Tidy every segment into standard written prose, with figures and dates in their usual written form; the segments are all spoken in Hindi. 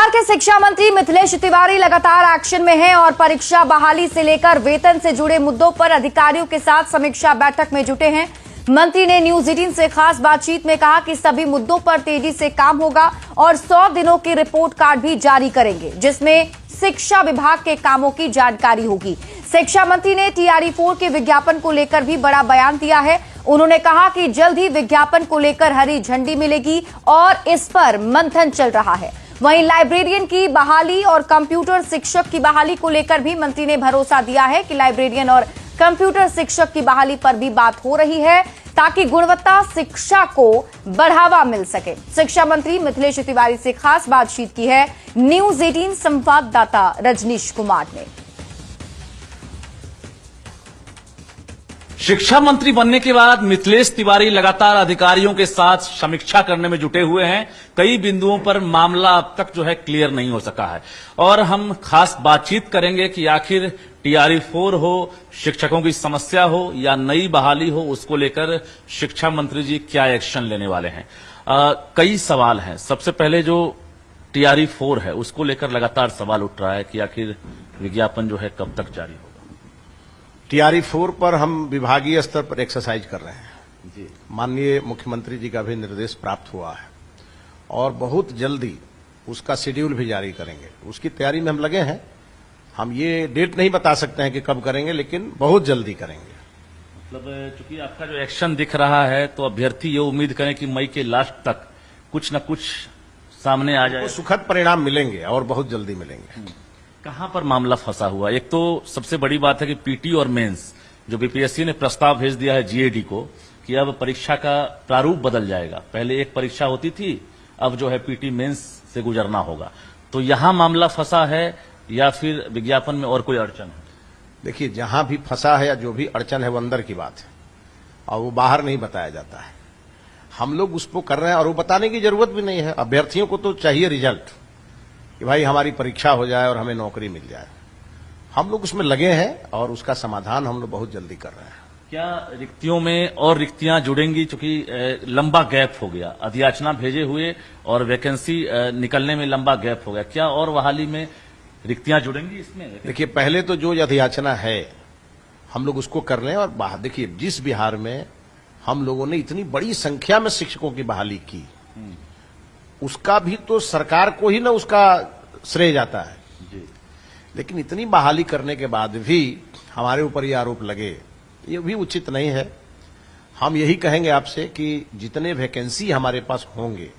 बिहार के शिक्षा मंत्री मिथिलेश तिवारी लगातार एक्शन में हैं और परीक्षा बहाली से लेकर वेतन से जुड़े मुद्दों पर अधिकारियों के साथ समीक्षा बैठक में जुटे हैं। मंत्री ने न्यूज 18 से खास बातचीत में कहा कि सभी मुद्दों पर तेजी से काम होगा और 100 दिनों की रिपोर्ट कार्ड भी जारी करेंगे, जिसमें शिक्षा विभाग के कामों की जानकारी होगी। शिक्षा मंत्री ने TRE-4 के विज्ञापन को लेकर भी बड़ा बयान दिया है। उन्होंने कहा कि जल्द ही विज्ञापन को लेकर हरी झंडी मिलेगी और इस पर मंथन चल रहा है। वहीं लाइब्रेरियन की बहाली और कंप्यूटर शिक्षक की बहाली को लेकर भी मंत्री ने भरोसा दिया है कि लाइब्रेरियन और कंप्यूटर शिक्षक की बहाली पर भी बात हो रही है ताकि गुणवत्ता शिक्षा को बढ़ावा मिल सके। शिक्षा मंत्री मिथिलेश तिवारी से खास बातचीत की है न्यूज 18 संवाददाता रजनीश कुमार ने। शिक्षा मंत्री बनने के बाद मिथिलेश तिवारी लगातार अधिकारियों के साथ समीक्षा करने में जुटे हुए हैं। कई बिंदुओं पर मामला अब तक जो है क्लियर नहीं हो सका है और हम खास बातचीत करेंगे कि आखिर TRE-4 हो, शिक्षकों की समस्या हो या नई बहाली हो, उसको लेकर शिक्षा मंत्री जी क्या एक्शन लेने वाले हैं। कई सवाल हैं। सबसे पहले जो TRE-4 है उसको लेकर लगातार सवाल उठ रहा है कि आखिर विज्ञापन जो है कब तक जारी होगा। TRE-4 पर हम विभागीय स्तर पर एक्सरसाइज कर रहे हैं जी। माननीय मुख्यमंत्री जी का भी निर्देश प्राप्त हुआ है और बहुत जल्दी उसका शेड्यूल भी जारी करेंगे। उसकी तैयारी में हम लगे हैं। हम ये डेट नहीं बता सकते हैं कि कब करेंगे, लेकिन बहुत जल्दी करेंगे। मतलब चूंकि आपका जो एक्शन दिख रहा है तो अभ्यर्थी ये उम्मीद करें कि मई के लास्ट तक कुछ न कुछ सामने आ जाए, सुखद परिणाम मिलेंगे और बहुत जल्दी मिलेंगे। कहां पर मामला फंसा हुआ? एक तो सबसे बड़ी बात है कि PT और मेंस जो BPSC ने प्रस्ताव भेज दिया है GAD को कि अब परीक्षा का प्रारूप बदल जाएगा। पहले एक परीक्षा होती थी, अब जो है PT मेंस से गुजरना होगा। तो यहां मामला फंसा है या फिर विज्ञापन में और कोई अड़चन है? देखिए, जहां भी फंसा है या जो भी अड़चन है वो अंदर की बात है और वो बाहर नहीं बताया जाता है। हम लोग उसको कर रहे हैं और वो बताने की जरूरत भी नहीं है। अभ्यर्थियों को तो चाहिए रिजल्ट कि भाई हमारी परीक्षा हो जाए और हमें नौकरी मिल जाए। हम लोग उसमें लगे हैं और उसका समाधान हम लोग बहुत जल्दी कर रहे हैं। क्या रिक्तियों में और रिक्तियां जुड़ेंगी? चूंकि लंबा गैप हो गया, अधियाचना भेजे हुए और वैकेंसी निकलने में लंबा गैप हो गया, क्या और बहाली में रिक्तियां जुड़ेंगी इसमें? देखिए, पहले तो जो अधियाचना है हम लोग उसको कर रहे हैं और बाहर देखिए, जिस बिहार में हम लोगों ने इतनी बड़ी संख्या में शिक्षकों की बहाली की, उसका भी तो सरकार को ही ना उसका श्रेय जाता है जी। लेकिन इतनी बहाली करने के बाद भी हमारे ऊपर ये आरोप लगे, ये भी उचित नहीं है। हम यही कहेंगे आपसे कि जितने वैकेंसी हमारे पास होंगे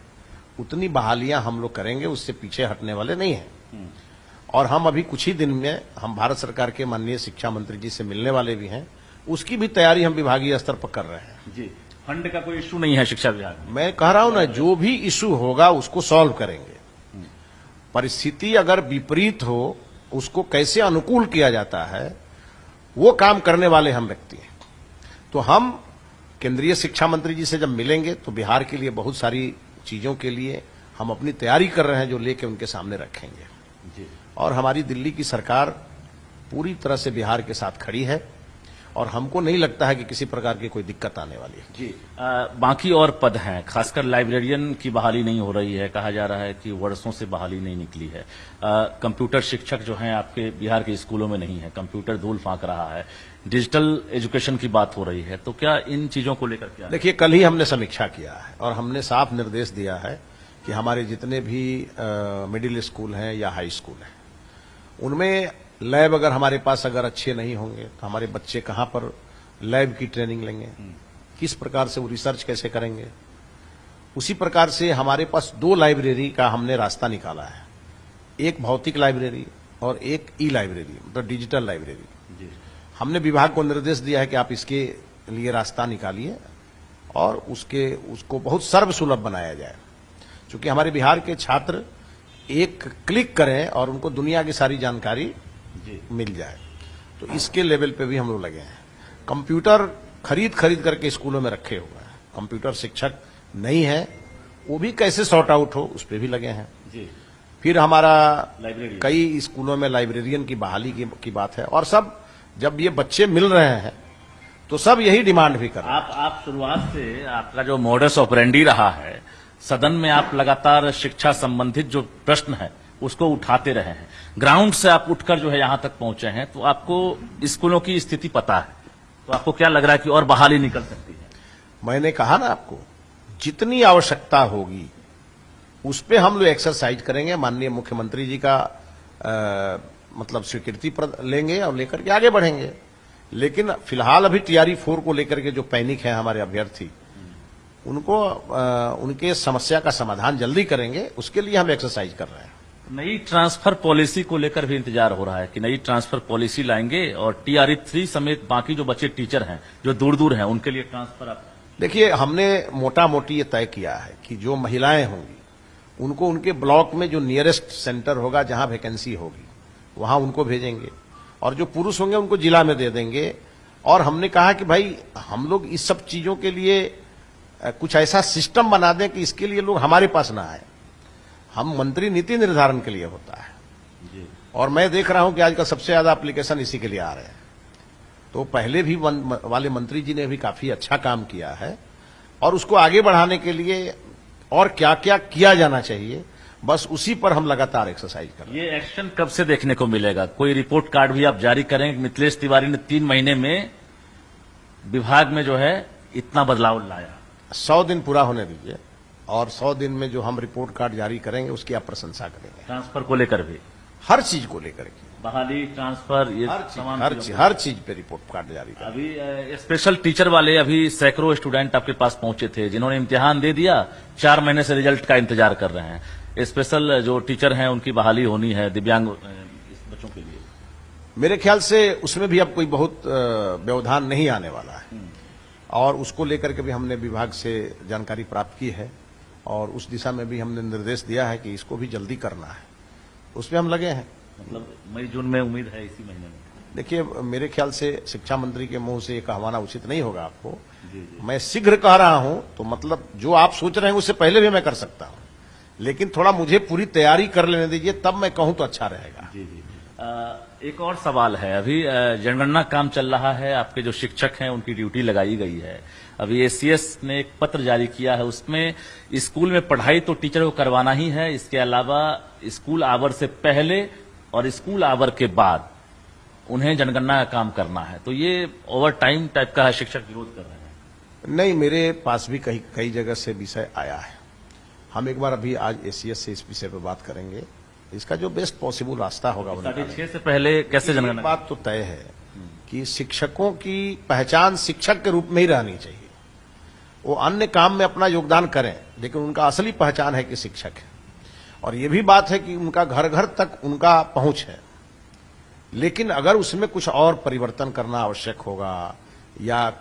उतनी बहालियां हम लोग करेंगे, उससे पीछे हटने वाले नहीं हैं। और हम अभी कुछ ही दिन में हम भारत सरकार के माननीय शिक्षा मंत्री जी से मिलने वाले भी हैं। उसकी भी तैयारी हम विभागीय स्तर पर कर रहे हैं जी। फंड का कोई इशू नहीं है शिक्षा विभाग में? मैं कह रहा हूं ना, जो भी इशू होगा उसको सॉल्व करेंगे। परिस्थिति अगर विपरीत हो, उसको कैसे अनुकूल किया जाता है, वो काम करने वाले हम व्यक्ति हैं। तो हम केंद्रीय शिक्षा मंत्री जी से जब मिलेंगे तो बिहार के लिए बहुत सारी चीजों के लिए हम अपनी तैयारी कर रहे हैं, जो लेके उनके सामने रखेंगे जी। और हमारी दिल्ली की सरकार पूरी तरह से बिहार के साथ खड़ी है और हमको नहीं लगता है कि किसी प्रकार की कोई दिक्कत आने वाली है जी। बाकी और पद हैं, खासकर लाइब्रेरियन की बहाली नहीं हो रही है। कहा जा रहा है कि वर्षों से बहाली नहीं निकली है। कंप्यूटर शिक्षक जो हैं आपके बिहार के स्कूलों में नहीं है, कंप्यूटर धूल फांक रहा है। डिजिटल एजुकेशन की बात हो रही है, तो क्या इन चीजों को लेकर क्या? देखिए, कल ही हमने समीक्षा किया है और हमने साफ निर्देश दिया है कि हमारे जितने भी मिडिल स्कूल हैं या हाई स्कूल हैं, उनमें लैब अगर हमारे पास अगर अच्छे नहीं होंगे तो हमारे बच्चे कहां पर लैब की ट्रेनिंग लेंगे, किस प्रकार से वो रिसर्च कैसे करेंगे। उसी प्रकार से हमारे पास 2 लाइब्रेरी का हमने रास्ता निकाला है, एक भौतिक लाइब्रेरी और एक ई-लाइब्रेरी, मतलब डिजिटल लाइब्रेरी। हमने विभाग को निर्देश दिया है कि आप इसके लिए रास्ता निकालिए और उसको बहुत सर्वसुलभ बनाया जाए, क्योंकि हमारे बिहार के छात्र एक क्लिक करें और उनको दुनिया की सारी जानकारी मिल जाए। तो इसके लेवल पे भी हम लोग लगे हैं। कंप्यूटर खरीद करके स्कूलों में रखे हुए हैं। कंप्यूटर शिक्षक नहीं है, वो भी कैसे सॉर्ट आउट हो, उस पर भी लगे हैं जी। फिर हमारा कई स्कूलों में लाइब्रेरियन की बहाली की बात है और सब जब ये बच्चे मिल रहे हैं तो सब यही डिमांड भी कर रहे हैं। आप शुरुआत से आपका जो मॉडस ऑपरेंडी रहा है, सदन में आप लगातार शिक्षा संबंधित जो प्रश्न है उसको उठाते रहे हैं। ग्राउंड से आप उठकर जो है यहां तक पहुंचे हैं, तो आपको स्कूलों की स्थिति पता है, तो आपको क्या लग रहा है कि और बहाली निकल सकती है? मैंने कहा ना आपको, जितनी आवश्यकता होगी उस पे हम लोग एक्सरसाइज करेंगे। माननीय मुख्यमंत्री जी का मतलब स्वीकृति लेंगे और लेकर के आगे बढ़ेंगे। लेकिन फिलहाल अभी टीआरई 4 को लेकर के जो पैनिक है हमारे अभ्यर्थी, उनको उनके समस्या का समाधान जल्दी करेंगे, उसके लिए हम एक्सरसाइज कर रहे हैं। नई ट्रांसफर पॉलिसी को लेकर भी इंतजार हो रहा है कि नई ट्रांसफर पॉलिसी लाएंगे और टीआरई 3 समेत बाकी जो बच्चे टीचर हैं जो दूर दूर हैं उनके लिए ट्रांसफर आप। देखिए, हमने मोटा मोटी ये तय किया है कि जो महिलाएं होंगी उनको उनके ब्लॉक में जो नियरेस्ट सेंटर होगा, जहां वैकेंसी होगी, वहां उनको भेजेंगे, और जो पुरुष होंगे उनको जिला में दे देंगे। और हमने कहा कि भाई हम लोग इस सब चीजों के लिए कुछ ऐसा सिस्टम बना दें कि इसके लिए लोग हमारे पास ना आए। हम मंत्री नीति निर्धारण के लिए होता है जी। और मैं देख रहा हूं कि आजकल सबसे ज्यादा एप्लीकेशन इसी के लिए आ रहे हैं। तो पहले भी वाले मंत्री जी ने भी काफी अच्छा काम किया है, और उसको आगे बढ़ाने के लिए और क्या क्या किया जाना चाहिए, बस उसी पर हम लगातार एक्सरसाइज कर रहे हैं। ये एक्शन कब से देखने को मिलेगा? कोई रिपोर्ट कार्ड भी आप जारी करें? मिथिलेश तिवारी ने 3 महीने में विभाग में जो है इतना बदलाव लाया। 100 दिन पूरा होने दीजिए, और 100 दिन में जो हम रिपोर्ट कार्ड जारी करेंगे उसकी आप प्रशंसा करेंगे। ट्रांसफर को लेकर भी, हर चीज को लेकर के, बहाली, ट्रांसफर, ये तमाम हर चीज पे रिपोर्ट कार्ड जारी करेंगे। अभी स्पेशल टीचर वाले अभी सैकड़ों स्टूडेंट आपके पास पहुंचे थे जिन्होंने इम्तिहान दे दिया, 4 महीने से रिजल्ट का इंतजार कर रहे हैं। स्पेशल जो टीचर हैं उनकी बहाली होनी है दिव्यांग बच्चों के लिए। मेरे ख्याल से उसमें भी अब कोई बहुत व्यवधान नहीं आने वाला है, और उसको लेकर के भी हमने विभाग से जानकारी प्राप्त की है, और उस दिशा में भी हमने निर्देश दिया है कि इसको भी जल्दी करना है। उसमें हम लगे हैं। मतलब मई जून में उम्मीद है इसी महीने में। देखिए, मेरे ख्याल से शिक्षा मंत्री के मुंह से ये कहवाना उचित नहीं होगा आपको। जी जी। मैं शीघ्र कह रहा हूं, तो मतलब जो आप सोच रहे हैं उससे पहले भी मैं कर सकता हूं, लेकिन थोड़ा मुझे पूरी तैयारी कर लेने दीजिए, तब मैं कहूं तो अच्छा रहेगा। जी जी। एक और सवाल है, अभी जनगणना काम चल रहा है, आपके जो शिक्षक हैं उनकी ड्यूटी लगाई गई है। अभी एसीएस ने एक पत्र जारी किया है, उसमें स्कूल में पढ़ाई तो टीचर को करवाना ही है, इसके अलावा स्कूल आवर से पहले और स्कूल आवर के बाद उन्हें जनगणना का काम करना है। तो ये ओवर टाइम टाइप का है, शिक्षक विरोध कर रहे हैं। नहीं, मेरे पास भी कई जगह से विषय आया है। हम एक बार अभी आज एसीएस से इस विषय पर बात करेंगे, इसका जो बेस्ट पॉसिबल रास्ता होगा वो निकालेंगे। 6:30 से पहले कैसे जनगणना? बात तो तय है कि शिक्षकों की पहचान शिक्षक के रूप में ही रहनी चाहिए। वो अन्य काम में अपना योगदान करें, लेकिन उनका असली पहचान है कि शिक्षक है। और ये भी बात है कि उनका घर घर तक उनका पहुंच है, लेकिन अगर उसमें कुछ और परिवर्तन करना आवश्यक होगा, या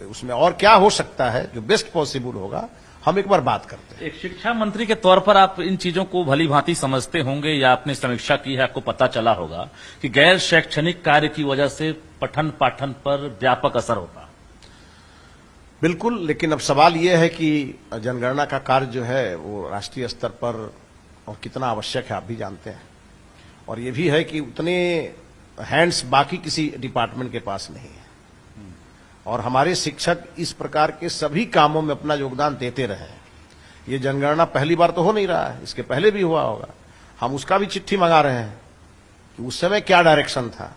उसमें और क्या हो सकता है जो बेस्ट पॉसिबल होगा, हम एक बार बात करते हैं। एक शिक्षा मंत्री के तौर पर आप इन चीजों को भली भांति समझते होंगे, या आपने समीक्षा की है, आपको पता चला होगा कि गैर शैक्षणिक कार्य की वजह से पठन पाठन पर व्यापक असर होता है। बिल्कुल, लेकिन अब सवाल यह है कि जनगणना का कार्य जो है वो राष्ट्रीय स्तर पर और कितना आवश्यक है आप भी जानते हैं, और ये भी है कि उतने हैंड्स बाकी किसी डिपार्टमेंट के पास नहीं है, और हमारे शिक्षक इस प्रकार के सभी कामों में अपना योगदान देते रहे हैं। ये जनगणना पहली बार तो हो नहीं रहा है, इसके पहले भी हुआ होगा। हम उसका भी चिट्ठी मंगा रहे हैं कि उस समय क्या डायरेक्शन था,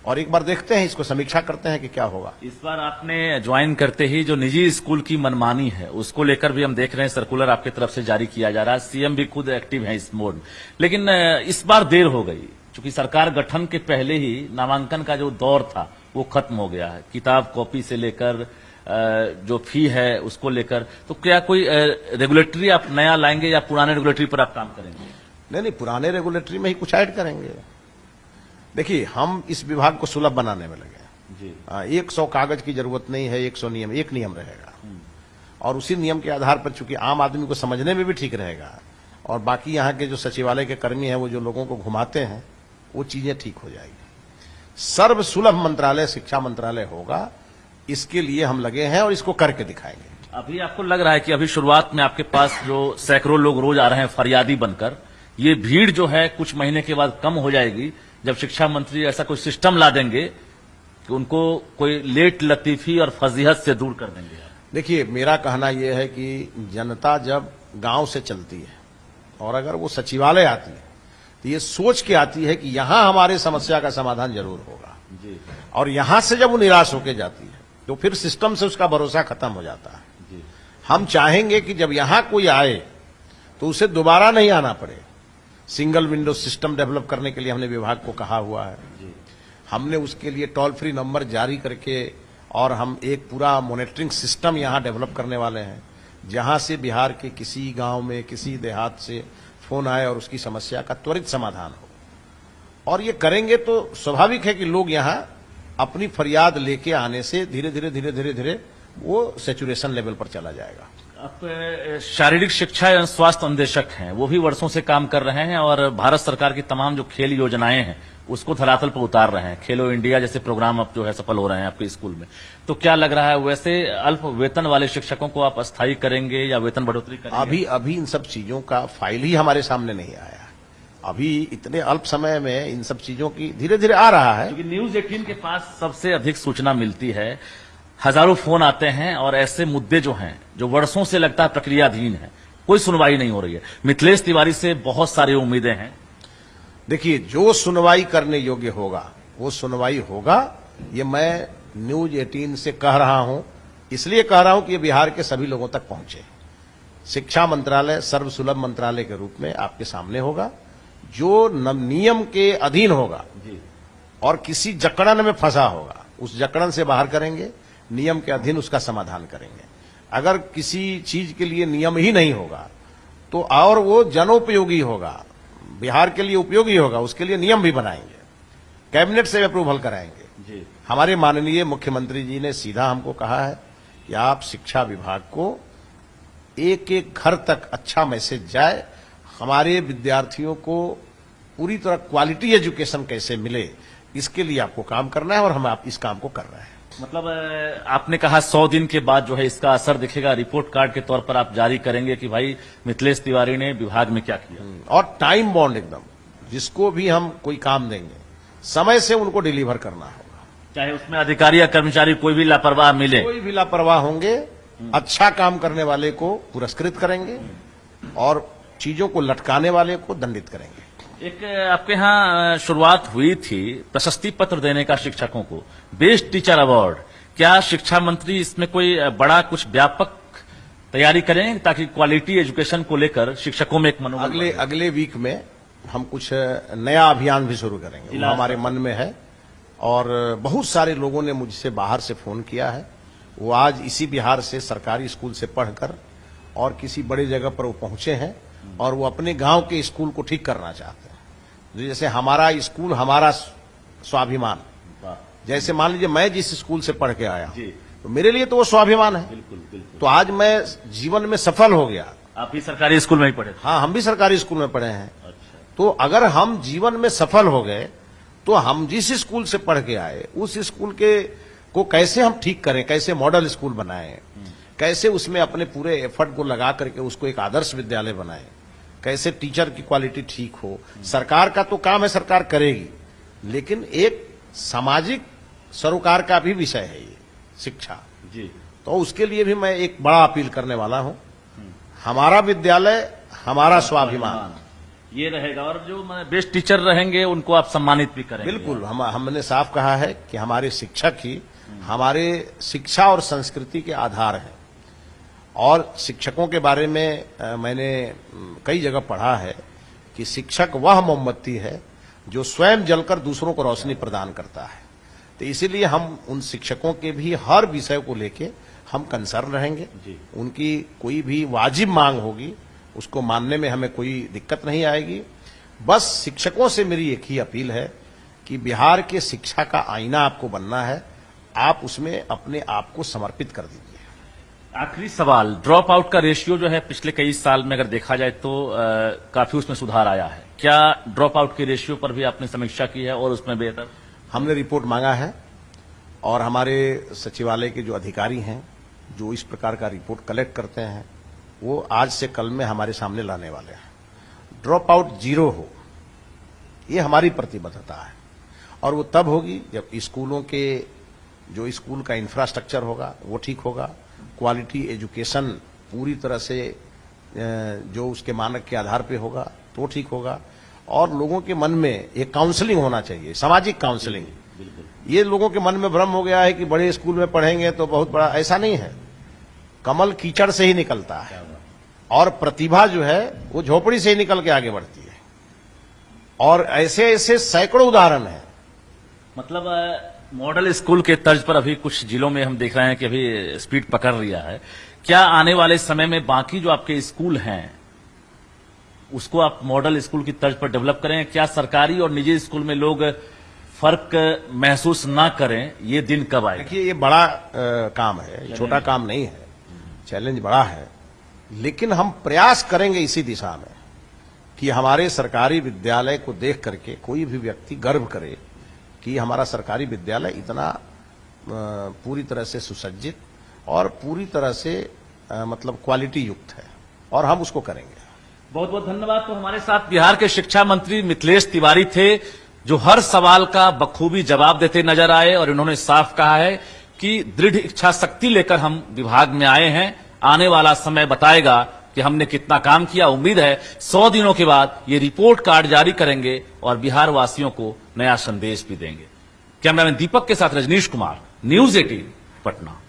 और एक बार देखते हैं, इसको समीक्षा करते हैं कि क्या होगा। इस बार आपने ज्वाइन करते ही जो निजी स्कूल की मनमानी है उसको लेकर भी हम देख रहे हैं, सर्कुलर आपकी तरफ से जारी किया जा रहा है, सीएम भी खुद एक्टिव है इस मोड। लेकिन इस बार देर हो गई, क्योंकि सरकार गठन के पहले ही नामांकन का जो दौर था वो खत्म हो गया है, किताब कॉपी से लेकर जो फी है उसको लेकर। तो क्या कोई रेगुलेटरी आप नया लाएंगे, या पुराने रेगुलेटरी पर आप काम करेंगे? नहीं, पुराने रेगुलेटरी में ही कुछ ऐड करेंगे। देखिए, हम इस विभाग को सुलभ बनाने में लगे जी। 100 कागज की जरूरत नहीं है, 100 नियम, एक नियम रहेगा, और उसी नियम के आधार पर चूंकि आम आदमी को समझने में भी ठीक रहेगा, और बाकी यहाँ के जो सचिवालय के कर्मी हैं वो जो लोगों को घुमाते हैं, वो चीजें ठीक हो जाएगी। सर्व सुलभ मंत्रालय शिक्षा मंत्रालय होगा, इसके लिए हम लगे हैं और इसको करके दिखाएंगे। अभी आपको लग रहा है कि अभी शुरुआत में आपके पास जो सैकड़ों लोग रोज आ रहे हैं फरियादी बनकर, ये भीड़ जो है कुछ महीने के बाद कम हो जाएगी, जब शिक्षा मंत्री ऐसा कोई सिस्टम ला देंगे कि उनको कोई लेट लतीफी और फजीहत से दूर कर देंगे? देखिए, मेरा कहना यह है कि जनता जब गांव से चलती है और अगर वो सचिवालय आती है तो ये सोच के आती है कि यहां हमारे समस्या का समाधान जरूर होगा जी। और यहां से जब वो निराश होकर जाती है तो फिर सिस्टम से उसका भरोसा खत्म हो जाता है जी। हम चाहेंगे कि जब यहां कोई आए तो उसे दोबारा नहीं आना पड़े। सिंगल विंडो सिस्टम डेवलप करने के लिए हमने विभाग को कहा हुआ है जी। हमने उसके लिए टोल फ्री नंबर जारी करके और हम एक पूरा मॉनिटरिंग सिस्टम यहां डेवलप करने वाले हैं, जहां से बिहार के किसी गांव में किसी देहात से फोन आए और उसकी समस्या का त्वरित समाधान हो। और ये करेंगे तो स्वाभाविक है कि लोग यहां अपनी फरियाद लेके आने से धीरे धीरे वो सैचुरेशन लेवल पर चला जाएगा। आप शारीरिक शिक्षा एवं स्वास्थ्य अन्वेषक हैं, वो भी वर्षों से काम कर रहे हैं और भारत सरकार की तमाम जो खेल योजनाएं हैं उसको धरातल पर उतार रहे हैं। खेलो इंडिया जैसे प्रोग्राम अब जो है सफल हो रहे हैं आपके स्कूल में, तो क्या लग रहा है वैसे अल्प वेतन वाले शिक्षकों को आप अस्थायी करेंगे या वेतन बढ़ोतरी करेंगे? अभी इन सब चीजों का फाइल ही हमारे सामने नहीं आया। अभी इतने अल्प समय में इन सब चीजों की धीरे धीरे आ रहा है, क्योंकि न्यूज 18 के पास सबसे अधिक सूचना मिलती है, हजारों फोन आते हैं और ऐसे मुद्दे जो हैं जो वर्षों से लगता है प्रक्रियाधीन है, कोई सुनवाई नहीं हो रही है। मिथिलेश तिवारी से बहुत सारी उम्मीदें हैं। देखिए, जो सुनवाई करने योग्य होगा वो सुनवाई होगा, ये मैं न्यूज 18 से कह रहा हूं। इसलिए कह रहा हूं कि ये बिहार के सभी लोगों तक पहुंचे। शिक्षा मंत्रालय सर्वसुलभ मंत्रालय के रूप में आपके सामने होगा, जो नियम के अधीन होगा जी। और किसी जकड़न में फंसा होगा उस जकड़न से बाहर करेंगे, नियम के अधीन उसका समाधान करेंगे। अगर किसी चीज के लिए नियम ही नहीं होगा तो और वो जनोपयोगी होगा, बिहार के लिए उपयोगी होगा, उसके लिए नियम भी बनाएंगे, कैबिनेट से अप्रूवल कराएंगे जी। हमारे माननीय मुख्यमंत्री जी ने सीधा हमको कहा है कि आप शिक्षा विभाग को एक एक घर तक अच्छा मैसेज जाए, हमारे विद्यार्थियों को पूरी तरह क्वालिटी एजुकेशन कैसे मिले, इसके लिए आपको काम करना है और हम आप इस काम को कर रहे हैं। मतलब आपने कहा 100 दिन के बाद जो है इसका असर दिखेगा, रिपोर्ट कार्ड के तौर पर आप जारी करेंगे कि भाई मिथिलेश तिवारी ने विभाग में क्या किया। और टाइम बॉन्ड एकदम, जिसको भी हम कोई काम देंगे समय से उनको डिलीवर करना होगा, चाहे उसमें अधिकारी या कर्मचारी कोई भी लापरवाह मिले, कोई भी लापरवाह होंगे, अच्छा काम करने वाले को पुरस्कृत करेंगे और चीजों को लटकाने वाले को दंडित करेंगे। एक आपके यहाँ शुरुआत हुई थी प्रशस्ति पत्र देने का शिक्षकों को, बेस्ट टीचर अवार्ड। क्या शिक्षा मंत्री इसमें कोई बड़ा कुछ व्यापक तैयारी करेंगे ताकि क्वालिटी एजुकेशन को लेकर शिक्षकों में एक मनोबल? अगले वीक में हम कुछ नया अभियान भी शुरू करेंगे, वो हमारे मन में है। और बहुत सारे लोगों ने मुझसे बाहर से फोन किया है, वो आज इसी बिहार से सरकारी स्कूल से पढ़कर और किसी बड़ी जगह पर वो पहुंचे हैं और वो अपने गांव के स्कूल को ठीक करना चाहते हैं। जैसे हमारा स्कूल हमारा स्वाभिमान, जैसे मान लीजिए मैं जिस स्कूल से पढ़ के आया तो मेरे लिए तो वो स्वाभिमान है। बिल्कुल। तो आज मैं जीवन में सफल हो गया। आप भी सरकारी स्कूल में ही पढ़े? हाँ, हम भी सरकारी स्कूल में पढ़े हैं। अच्छा। तो अगर हम जीवन में सफल हो गए तो हम जिस स्कूल से पढ़ के आए उस स्कूल के को कैसे हम ठीक करें, कैसे मॉडल स्कूल बनाएं, कैसे उसमें अपने पूरे एफर्ट को लगा करके उसको एक आदर्श विद्यालय बनाएं, कैसे टीचर की क्वालिटी ठीक हो। सरकार का तो काम है, सरकार करेगी, लेकिन एक सामाजिक सरोकार का भी विषय है ये शिक्षा जी। तो उसके लिए भी मैं एक बड़ा अपील करने वाला हूं, हमारा विद्यालय हमारा स्वाभिमान ये रहेगा। और जो बेस्ट टीचर रहेंगे उनको आप सम्मानित भी करेंगे? बिल्कुल। हमने साफ कहा है कि हमारे शिक्षक ही हमारे शिक्षा और संस्कृति के आधार हैं। और शिक्षकों के बारे में मैंने कई जगह पढ़ा है कि शिक्षक वह मोमबत्ती है जो स्वयं जलकर दूसरों को रोशनी प्रदान करता है। तो इसीलिए हम उन शिक्षकों के भी हर विषय को लेके हम कंसर्न रहेंगे। उनकी कोई भी वाजिब मांग होगी उसको मानने में हमें कोई दिक्कत नहीं आएगी। बस शिक्षकों से मेरी एक ही अपील है कि बिहार के शिक्षा का आईना आपको बनना है, आप उसमें अपने आप को समर्पित कर दीजिए। आखिरी सवाल, ड्रॉप आउट का रेशियो जो है पिछले कई साल में अगर देखा जाए तो काफी उसमें सुधार आया है। क्या ड्रॉप आउट के रेशियो पर भी आपने समीक्षा की है और उसमें बेहतर? हमने रिपोर्ट मांगा है और हमारे सचिवालय के जो अधिकारी हैं जो इस प्रकार का रिपोर्ट कलेक्ट करते हैं वो आज से कल में हमारे सामने लाने वाले हैं। ड्रॉप आउट 0 हो, ये हमारी प्रतिबद्धता है। और वो तब होगी जब स्कूलों के जो स्कूल का इंफ्रास्ट्रक्चर होगा वो ठीक होगा, क्वालिटी एजुकेशन पूरी तरह से जो उसके मानक के आधार पे होगा तो ठीक होगा, और लोगों के मन में एक काउंसलिंग होना चाहिए, सामाजिक काउंसलिंग। ये लोगों के मन में भ्रम हो गया है कि बड़े स्कूल में पढ़ेंगे तो बहुत बड़ा, ऐसा नहीं है। कमल कीचड़ से ही निकलता है और प्रतिभा जो है वो झोपड़ी से ही निकल के आगे बढ़ती है। और ऐसे ऐसे सैकड़ों उदाहरण हैं। मतलब मॉडल स्कूल के तर्ज पर अभी कुछ जिलों में हम देख रहे हैं कि अभी स्पीड पकड़ लिया है। क्या आने वाले समय में बाकी जो आपके स्कूल हैं उसको आप मॉडल स्कूल की तर्ज पर डेवलप करें? क्या सरकारी और निजी स्कूल में लोग फर्क महसूस ना करें? ये दिन कब आएगा? देखिए, ये बड़ा काम है, छोटा काम नहीं है, चैलेंज बड़ा है। लेकिन हम प्रयास करेंगे इसी दिशा में कि हमारे सरकारी विद्यालय को देख करके कोई भी व्यक्ति गर्व करे कि हमारा सरकारी विद्यालय इतना पूरी तरह से सुसज्जित और पूरी तरह से मतलब क्वालिटी युक्त है, और हम उसको करेंगे। बहुत बहुत धन्यवाद। तो हमारे साथ बिहार के शिक्षा मंत्री मिथिलेश तिवारी थे, जो हर सवाल का बखूबी जवाब देते नजर आए, और इन्होंने साफ कहा है कि दृढ़ इच्छा शक्ति लेकर हम विभाग में आए हैं। आने वाला समय बताएगा कि हमने कितना काम किया। उम्मीद है 100 दिनों के बाद ये रिपोर्ट कार्ड जारी करेंगे और बिहार वासियों को नया संदेश भी देंगे। कैमरामैन दीपक के साथ रजनीश कुमार, न्यूज़ 18 पटना।